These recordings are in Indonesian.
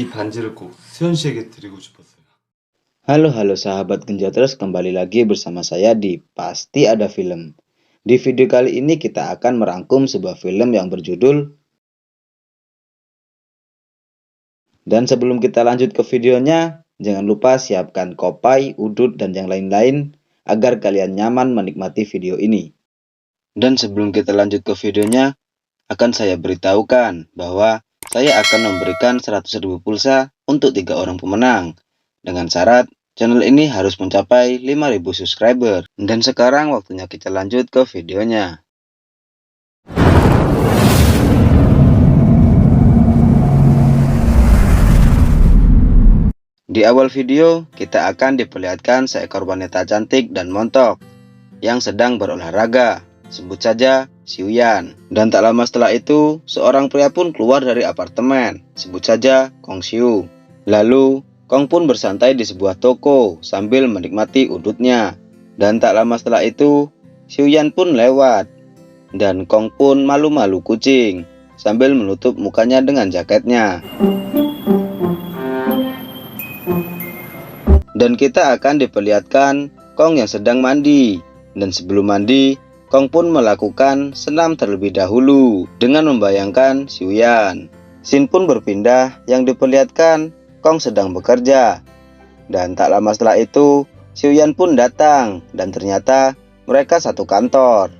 이 반지를 꼭 수현 씨에게 드리고 싶었어요. Halo sahabat Genjotros, kembali lagi bersama saya di Pasti Ada Film. Di video kali ini kita akan merangkum sebuah film yang berjudul. Dan sebelum kita lanjut ke videonya, jangan lupa siapkan kopai, udut, dan yang lain-lain agar kalian nyaman menikmati video ini. Dan sebelum kita lanjut ke videonya, akan saya beritahukan bahwa saya akan memberikan 100.000 pulsa untuk 3 orang pemenang. Dengan syarat channel ini harus mencapai 5.000 subscriber. Dan sekarang waktunya kita lanjut ke videonya. Di awal video, kita akan diperlihatkan seekor wanita cantik dan montok yang sedang berolahraga. Sebut saja Xiuyan. Dan tak lama setelah itu, seorang pria pun keluar dari apartemen. Sebut saja Kong Xiu. Lalu, Kong pun bersantai di sebuah toko sambil menikmati udutnya. Dan tak lama setelah itu, Xiuyan pun lewat. Dan Kong pun malu-malu kucing sambil menutup mukanya dengan jaketnya. Dan kita akan diperlihatkan Kong yang sedang mandi. Dan sebelum mandi, Kong pun melakukan senam terlebih dahulu dengan membayangkan Xiuyan. Scene pun berpindah yang diperlihatkan Kong sedang bekerja. Dan tak lama setelah itu, Xiuyan pun datang dan ternyata mereka satu kantor.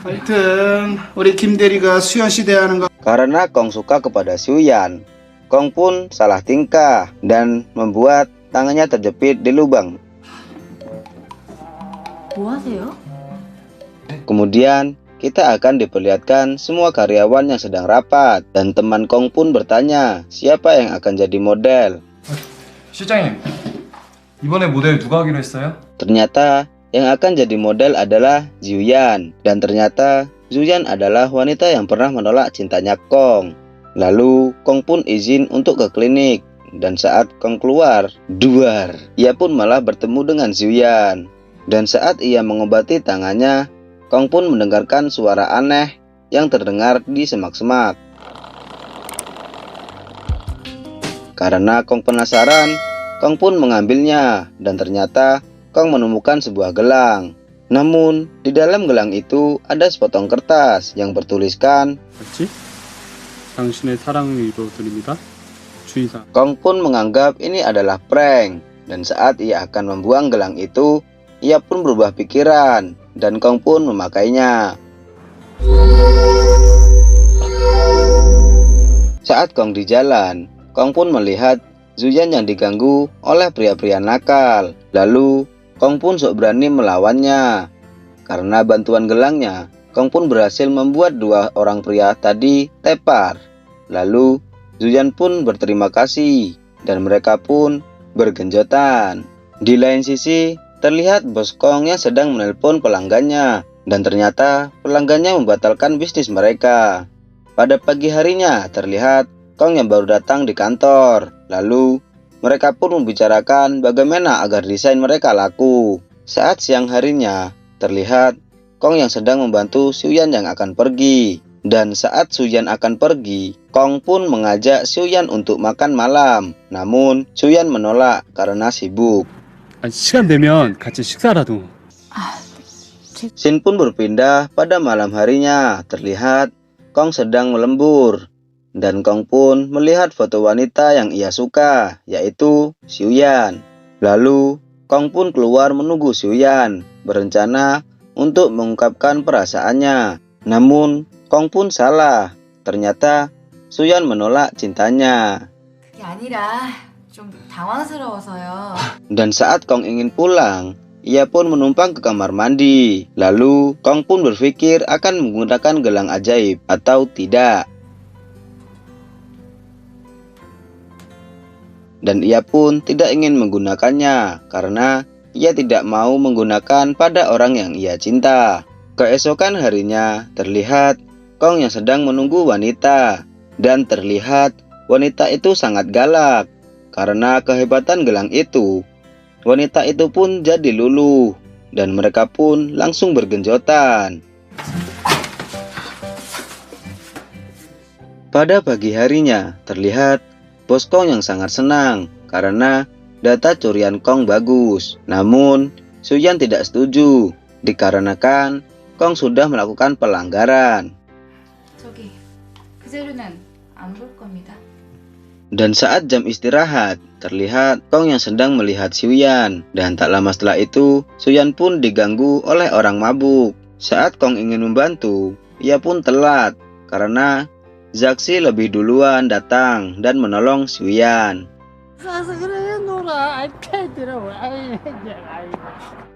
하여튼 우리 김 대리가 수현 씨 대하는 거. Karena Kong suka kepada Xiuyan, Kong pun salah tingkah dan membuat tangannya terjepit di lubang. 뭐 하세요? Kemudian kita akan diperlihatkan semua karyawan yang sedang rapat dan teman Kong pun bertanya siapa yang akan jadi model. 실장님, 이번에 모델 누가 하기로 했어요? Ternyata yang akan jadi model adalah Xiuyan, dan ternyata Xiuyan adalah wanita yang pernah menolak cintanya Kong. Lalu Kong pun izin untuk ke klinik, dan saat Kong keluar, ia pun malah bertemu dengan Xiuyan. Dan saat ia mengobati tangannya, Kong pun mendengarkan suara aneh yang terdengar di semak-semak. Karena Kong penasaran, Kong pun mengambilnya, dan ternyata Kong menemukan sebuah gelang. Namun, di dalam gelang itu ada sepotong kertas yang bertuliskan, 맞지? 당신의 사랑을 이루어드립니다. 주의사. Kong pun menganggap ini adalah prank, dan saat ia akan membuang gelang itu, ia pun berubah pikiran, dan Kong pun memakainya. Saat Kong di jalan, Kong pun melihat Xiuyan yang diganggu oleh pria-pria nakal. Lalu, Kong pun sok berani melawannya. Karena bantuan gelangnya, Kong pun berhasil membuat 2 orang pria tadi tepar. Lalu, Xiuyan pun berterima kasih, dan mereka pun bergenjotan. Di lain sisi, terlihat bos Kong yang sedang menelpon pelanggannya, dan ternyata pelanggannya membatalkan bisnis mereka. Pada pagi harinya, terlihat Kong yang baru datang di kantor. Lalu, mereka pun membicarakan bagaimana agar desain mereka laku. Saat siang harinya, terlihat Kong yang sedang membantu Xiuyan yang akan pergi. Dan saat Xiuyan akan pergi, Kong pun mengajak Xiuyan untuk makan malam. Namun, Xiuyan menolak karena sibuk. 아니, 시간 되면 같이 식사라도. Scene pun berpindah pada malam harinya. Terlihat Kong sedang melembur. Dan Kong pun melihat foto wanita yang ia suka, yaitu Xiuyan. Lalu, Kong pun keluar menunggu Xiuyan, berencana untuk mengungkapkan perasaannya. Namun, Kong pun salah. Ternyata, Xiuyan menolak cintanya. 그게 아니라 좀 당황스러워서요. Dan saat Kong ingin pulang, ia pun menumpang ke kamar mandi. Lalu, Kong pun berpikir akan menggunakan gelang ajaib atau tidak. Dan ia pun tidak ingin menggunakannya karena ia tidak mau menggunakan pada orang yang ia cinta. Keesokan harinya, terlihat Kong yang sedang menunggu wanita. Dan terlihat wanita itu sangat galak. Karena kehebatan gelang itu, wanita itu pun jadi luluh, dan mereka pun langsung bergenjotan. Pada pagi harinya, terlihat Bos Kong yang sangat senang karena data curian Kong bagus. Namun, Suyan tidak setuju dikarenakan Kong sudah melakukan pelanggaran. 저기, 그 자료는 안 볼 겁니다. Dan saat jam istirahat, terlihat Kong yang sedang melihat Suyan. Dan tak lama setelah itu, Suyan pun diganggu oleh orang mabuk. Saat Kong ingin membantu, ia pun telat karena Zaxi lebih duluan datang dan menolong Suyan.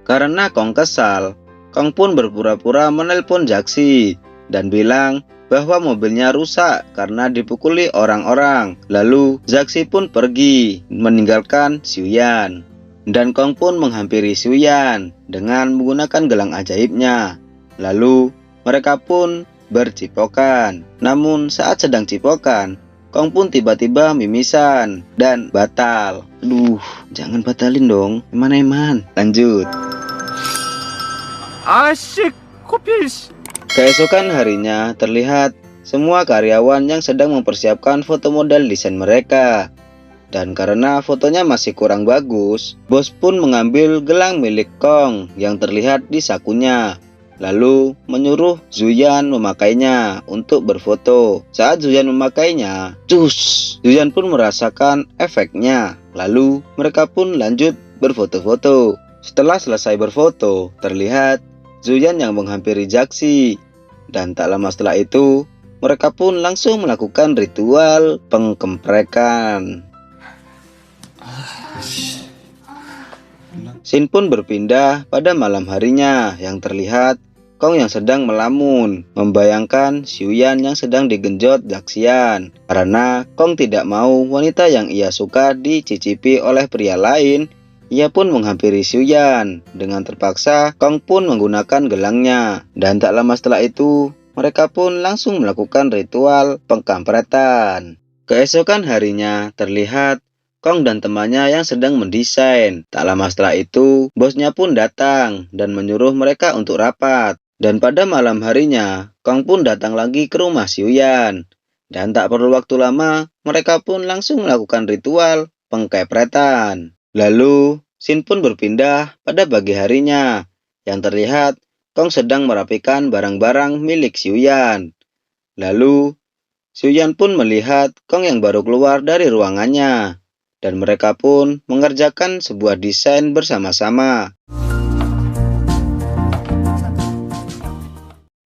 Karena Kong kesal, Kong pun berpura-pura menelpon Zaxi dan bilang bahwa mobilnya rusak karena dipukuli orang-orang. Lalu Zaxi pun pergi meninggalkan Suyan. Dan Kong pun menghampiri Suyan dengan menggunakan gelang ajaibnya. Lalu mereka pun bercipokan. Namun saat sedang cipokan, Kong pun tiba-tiba mimisan dan batal. Aduh, jangan batalin dong. Eman-eman. Lanjut. 아씨, 코피. Keesokan harinya terlihat semua karyawan yang sedang mempersiapkan foto model desain mereka. Dan karena fotonya masih kurang bagus, bos pun mengambil gelang milik Kong yang terlihat di sakunya. Lalu menyuruh Zuyan memakainya untuk berfoto. Saat Zuyan memakainya, cus, Zuyan pun merasakan efeknya. Lalu mereka pun lanjut berfoto-foto. Setelah selesai berfoto, terlihat Zuyan yang menghampiri Zaxi. Dan tak lama setelah itu, mereka pun langsung melakukan ritual pengkemprekan. Scene pun berpindah pada malam harinya yang terlihat Kong yang sedang melamun, membayangkan Suyan yang sedang digenjot Zaxian. Karena Kong tidak mau wanita yang ia suka dicicipi oleh pria lain, ia pun menghampiri Suyan. Dengan terpaksa, Kong pun menggunakan gelangnya. Dan tak lama setelah itu, mereka pun langsung melakukan ritual pengkampretan. Keesokan harinya terlihat Kong dan temannya yang sedang mendesain. Tak lama setelah itu, bosnya pun datang dan menyuruh mereka untuk rapat. Dan pada malam harinya, Kong pun datang lagi ke rumah Suyan. Dan tak perlu waktu lama, mereka pun langsung melakukan ritual pengkapretan. Lalu, scene pun berpindah pada pagi harinya, yang terlihat Kong sedang merapikan barang-barang milik Suyan. Lalu, Suyan pun melihat Kong yang baru keluar dari ruangannya. Dan mereka pun mengerjakan sebuah desain bersama-sama.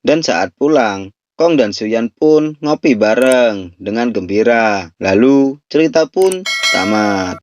Dan saat pulang, Kong dan Suyan pun ngopi bareng dengan gembira. Lalu cerita pun tamat.